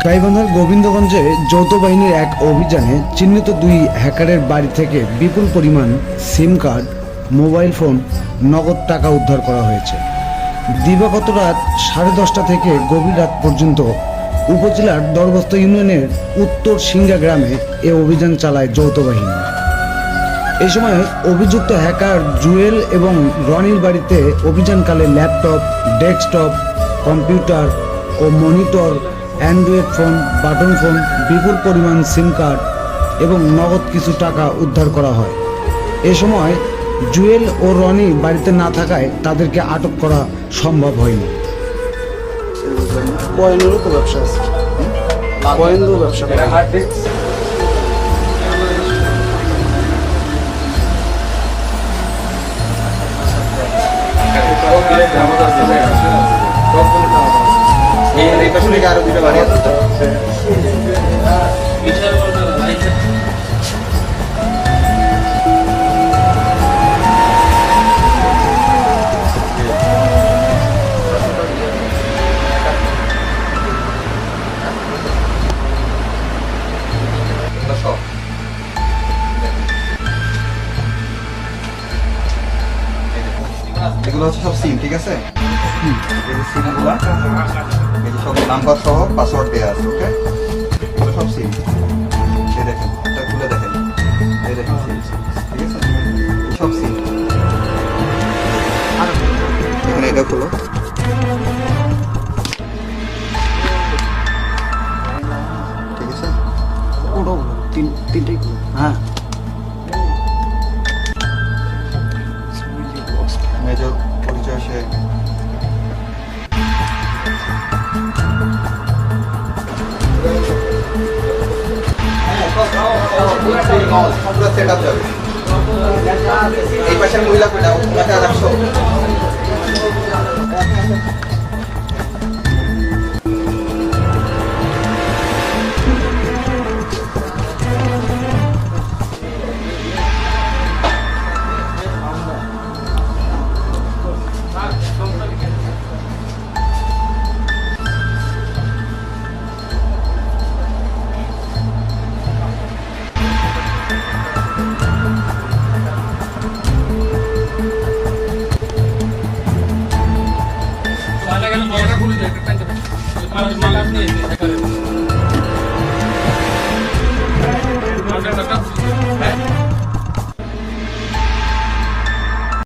গাইবান্ধার গোবিন্দগঞ্জে যৌথ বাহিনীর এক অভিযানে চিহ্নিত 2 হ্যাকারের বাড়ি থেকে বিপুল পরিমাণ সিম কার্ড, মোবাইল ফোন, নগদ টাকা উদ্ধার করা হয়েছে। দিবাগত রাত 10:30 থেকে গভীর রাত পর্যন্ত উপজেলার দরবস্ত ইউনিয়নের উত্তর সিঙ্গা গ্রামে এ অভিযান চালায় যৌথ বাহিনী। এই সময় অভিযুক্ত হ্যাকার জুয়েল এবং রনির বাড়িতে অভিযানকালে ল্যাপটপ, ডেস্কটপ, কম্পিউটার ও monitor, Android phone, button phone, বিপুল পরিমাণ সিম কার্ড এবং নগদ কিছু টাকা উদ্ধার করা হয়। এ সময় জুয়েল ও রনি বাড়িতে না থাকায় তাদেরকে আটক করা সম্ভব হয়নি। কয়েনেরও তো ব্যবসা আছে, কয়েনেরও ব্যবসা করে। এই পাশে থেকে আরো দুটো বাড়ি আছে তো। এগুলো হচ্ছে সব সিম, ঠিক আছে? সিমগুলা এই যে সব নাম্বার সহ পাসওয়ার্ড দেওয়া আছে, ওকে? এগুলো সব সিম। এই দেখেন, এটা খুলে দেখেন, এই দেখেন সিম, ঠিক আছে? সব সিম। এখানে এটা খুলো। ঠিক আছে? ওটাও তিনটেই হ্যাঁ। মেজর পরিচয় সে সেট আপ যাবে। এই পাশের মহিলা কোটা ওনাকে রাখছো। খুলে